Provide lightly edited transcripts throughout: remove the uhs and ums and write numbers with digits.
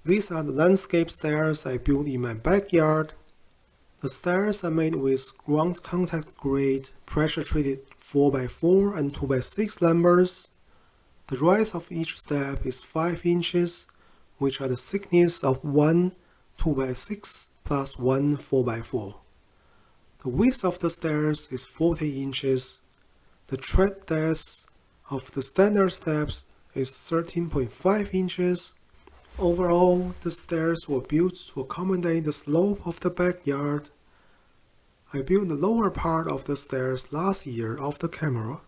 These are the landscape stairs I built in my backyard. The stairs are made with ground contact grade pressure-treated 4x4 and 2x6 lumbers. The rise of each step is 5 inches, which are the thickness of one 2x6 plus one 4x4. The width of the stairs is 40 inches. The tread depth of the standard steps is 13.5 inches. Overall, the stairs were built to accommodate the slope of the backyard. I built the lower part of the stairs last year off the camera.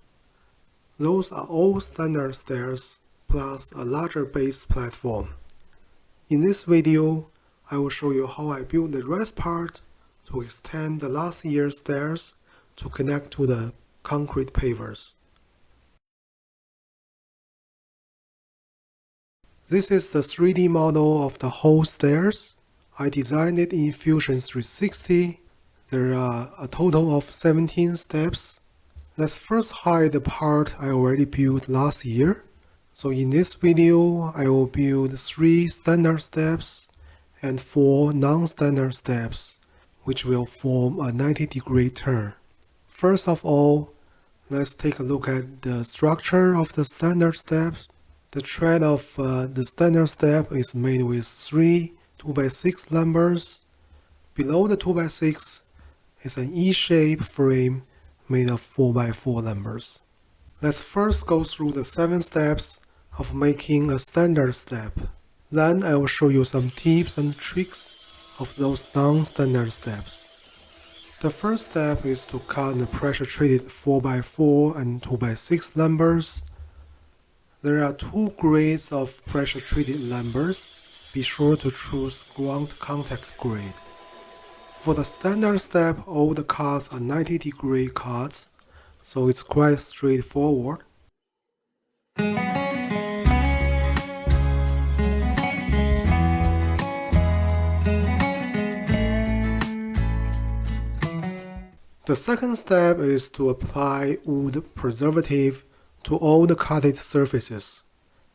Those are all standard stairs, plus a larger base platform. In this video, I will show you how I built the rest part to extend the last year's stairs to connect to the concrete pavers. This is the 3D model of the whole stairs. I designed it in Fusion 360. There are a total of 17 steps. Let's first hide the part I already built last year. So in this video, I will build 3 standard steps and 4 non-standard steps, which will form a 90-degree turn. First of all, let's take a look at the structure of the standard steps. The tread of the standard step is made with 3 2x6 lumbers. Below the 2x6 is an E-shaped frame made of 4x4 lumbers. Let's first go through the 7 steps of making a standard step. Then I will show you some tips and tricks of those non-standard steps. The first step is to cut the pressure-treated 4x4 and 2x6 lumbers. There are 2 grades of pressure-treated lumbers. Be sure to choose ground contact grade. For the standard step, all the cuts are 90-degree cuts, so it's quite straightforward. The second step is to apply wood preservative to all the cutted surfaces.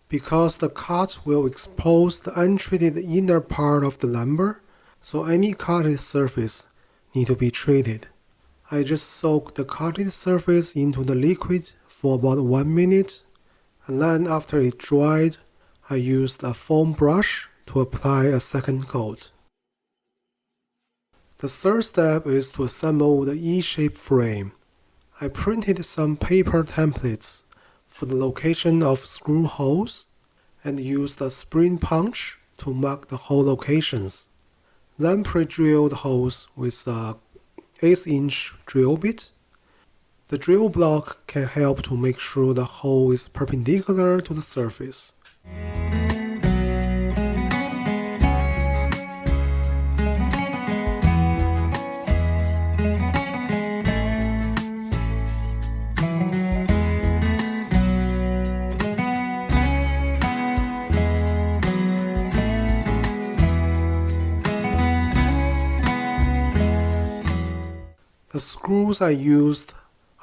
Because the cut will expose the untreated inner part of the lumber, so any cutted surface need to be treated. I just soaked the cutted surface into the liquid for about 1 minute, and then after it dried, I used a foam brush to apply a second coat. The third step is to assemble the E-shaped frame. I printed some paper templates for the location of screw holes and used a spring punch to mark the hole locations. Then pre-drilled holes with a 1/8" drill bit. The drill block can help to make sure the hole is perpendicular to the surface. The screws I used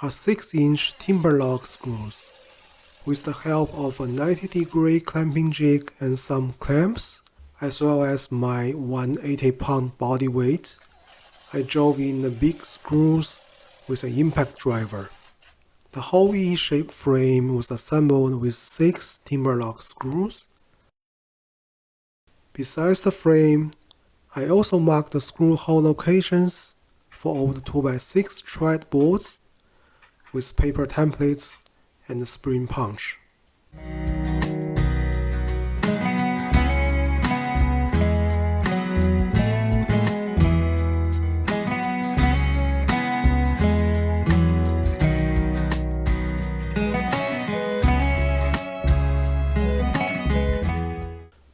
are 6-inch TimberLok screws. With the help of a 90-degree clamping jig and some clamps, as well as my 180-pound body weight, I drove in the big screws with an impact driver. The whole E-shaped frame was assembled with 6 TimberLok screws. Besides the frame, I also marked the screw hole locations for all the 2x6 tread boards with paper templates and a spring punch.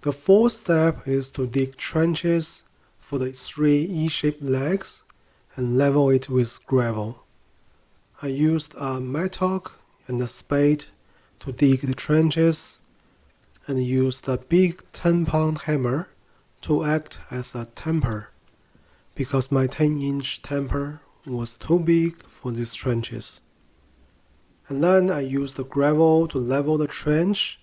The fourth step is to dig trenches for the 3 E-shaped legs and level it with gravel. I used a mattock and a spade to dig the trenches and used a big 10-pound hammer to act as a tamper because my 10-inch tamper was too big for these trenches. And then I used the gravel to level the trench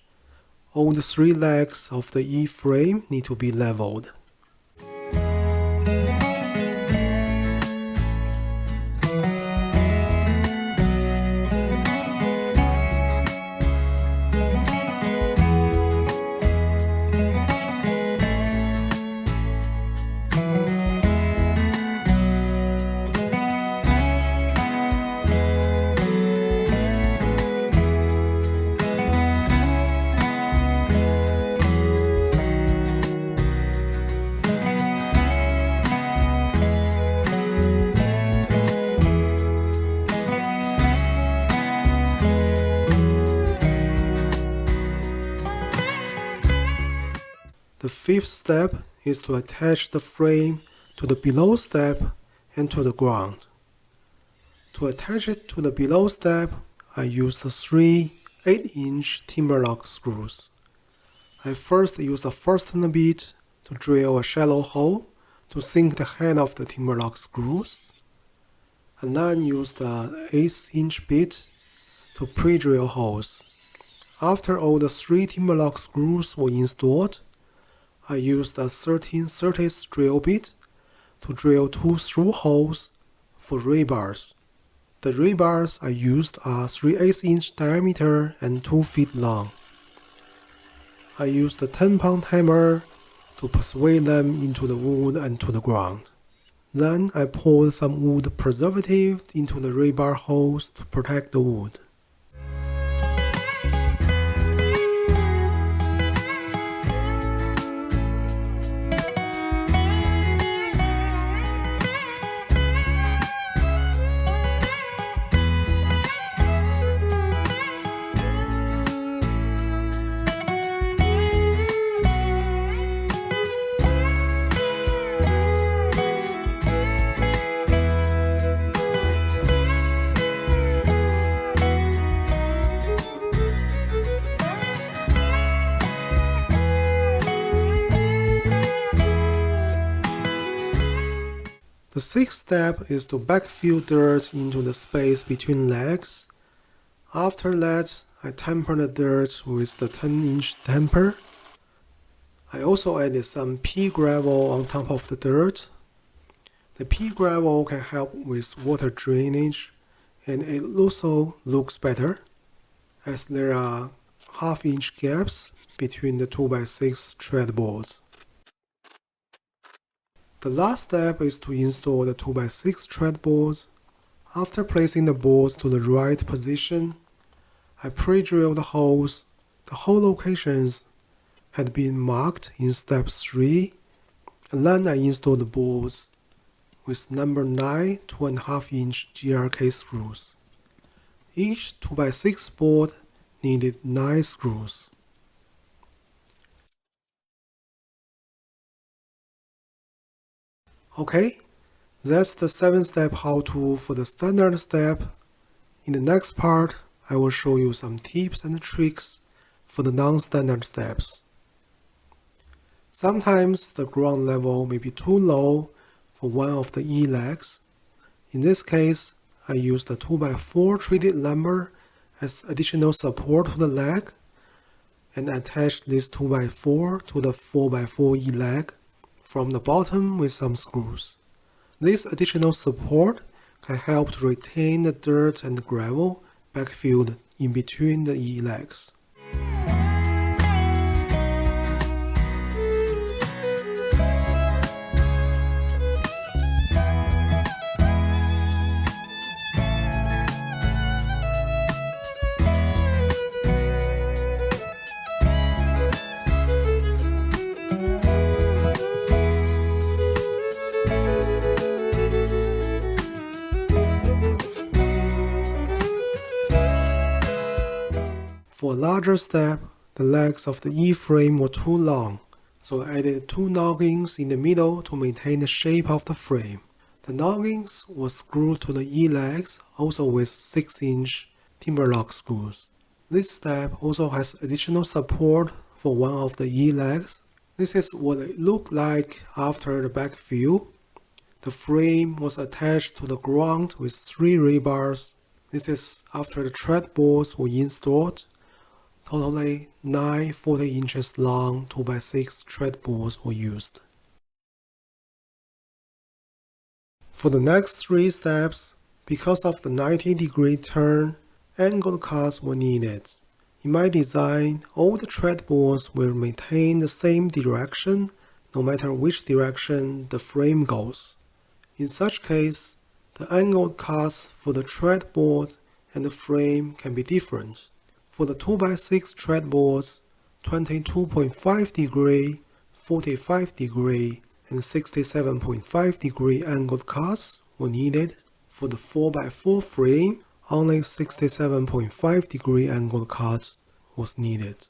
All the three legs of the E-frame need to be leveled. The fifth step is to attach the frame to the below step and to the ground. To attach it to the below step, I used the three 8-inch TimberLok screws. I first used a fastener bit to drill a shallow hole to sink the head of the TimberLok screws, and then used an 1/8-inch bit to pre-drill holes. After all the three TimberLok screws were installed, I used a 13/30 drill bit to drill 2 through holes for rebars. The rebars I used are 3/8-inch diameter and 2 feet long. I used a 10-pound hammer to persuade them into the wood and to the ground. Then I poured some wood preservative into the rebar holes to protect the wood. The sixth step is to backfill dirt into the space between legs. After that, I temper the dirt with the 10-inch temper. I also added some pea gravel on top of the dirt. The pea gravel can help with water drainage, and it also looks better, as there are 1/2-inch gaps between the 2x6 tread boards. The last step is to install the 2x6 tread boards. After placing the boards to the right position, I pre-drilled the holes. The hole locations had been marked in step 3, and then I installed the boards with number 9 2.5-inch GRK screws. Each 2x6 board needed 9 screws. Okay, that's the 7-step how-to for the standard step. In the next part, I will show you some tips and tricks for the non-standard steps. Sometimes the ground level may be too low for one of the E legs. In this case, I used the 2x4 treated lumber as additional support to the leg and attached this 2x4 to the 4x4 E leg from the bottom with some screws. This additional support can help to retain the dirt and gravel backfilled in between the E legs. For a larger step, the legs of the E-frame were too long, so I added 2 noggins in the middle to maintain the shape of the frame. The noggins were screwed to the E legs, also with 6-inch TimberLok screws. This step also has additional support for one of the E legs. This is what it looked like after the backfill. The frame was attached to the ground with 3 rebars. This is after the tread boards were installed. Totally 9 40 inches long 2x6 tread boards were used. For the next 3 steps, because of the 90-degree turn, angled cuts were needed. In my design, all the tread boards will maintain the same direction no matter which direction the frame goes. In such case, the angled cuts for the tread board and the frame can be different. For the 2x6 tread boards, 22.5 degree, 45 degree, and 67.5 degree angled cuts were needed. For the 4x4 frame, only 67.5 degree angled cut was needed.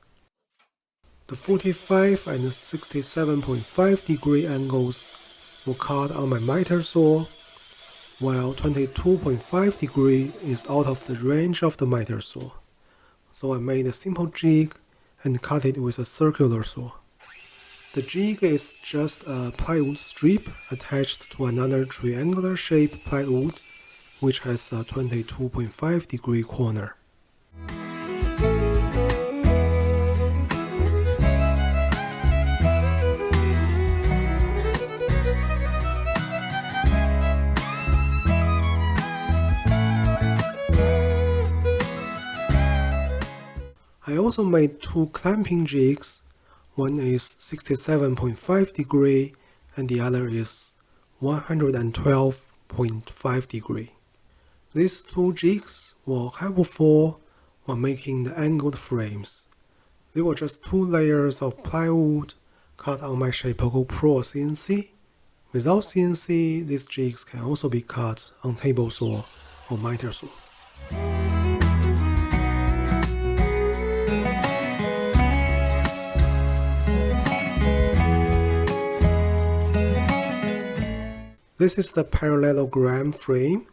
The 45 and 67.5 degree angles were cut on my miter saw, while 22.5 degree is out of the range of the miter saw. So I made a simple jig and cut it with a circular saw. The jig is just a plywood strip attached to another triangular shaped plywood which has a 22.5 degree corner. I also made 2 clamping jigs. One is 67.5 degree and the other is 112.5 degree. These 2 jigs were helpful when making the angled frames. They were just 2 layers of plywood cut on my Shapeoko Pro CNC. Without CNC, these jigs can also be cut on table saw or miter saw. This is the parallelogram frame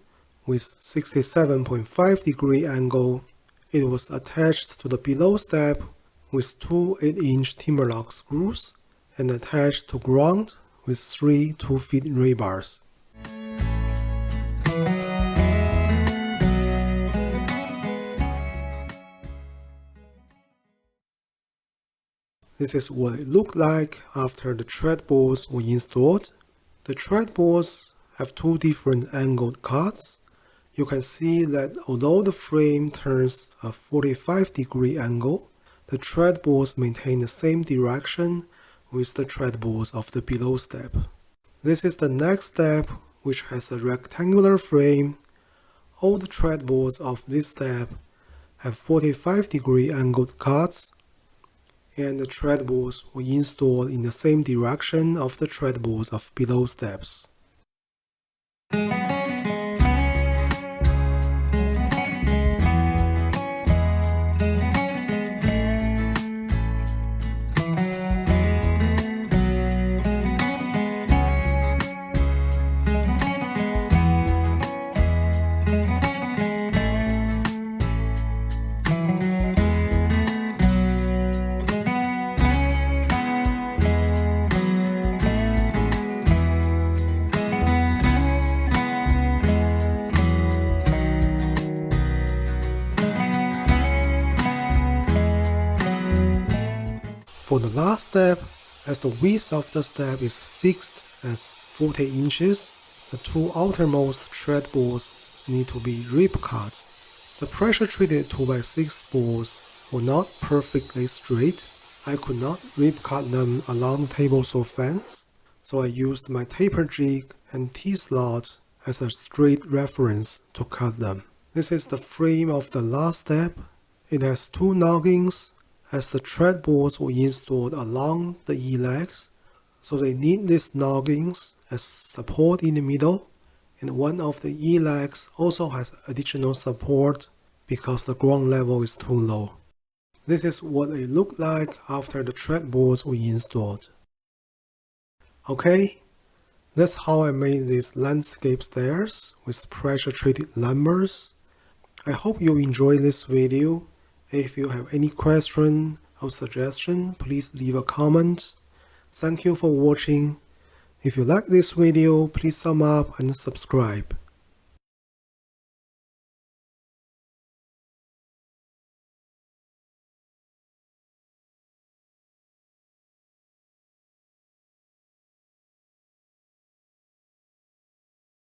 with 67.5 degree angle. It was attached to the below step with 2 8-inch TimberLok screws and attached to ground with 3 2-feet rebars. This is what it looked like after the tread boards were installed. The tread boards have 2 different angled cuts. You can see that although the frame turns a 45 degree angle, the tread boards maintain the same direction with the tread boards of the below step. This is the next step, which has a rectangular frame. All the tread boards of this step have 45 degree angled cuts, and the tread boards were installed in the same direction of the tread boards of below steps. For the last step, as the width of the step is fixed as 40 inches, the 2 outermost tread boards need to be rip cut. The pressure-treated 2x6 boards were not perfectly straight. I could not rip cut them along the table saw fence, so I used my taper jig and T-slot as a straight reference to cut them. This is the frame of the last step. It has 2 noggins, as the tread boards were installed along the E-legs, so they need these noggins as support in the middle, and one of the E-legs also has additional support because the ground level is too low. This is what it looked like after the tread boards were installed. Okay, that's how I made these landscape stairs with pressure-treated lumbers. I hope you enjoyed this video. If you have any question or suggestion, please leave a comment. Thank you for watching. If you like this video, please thumb up and subscribe.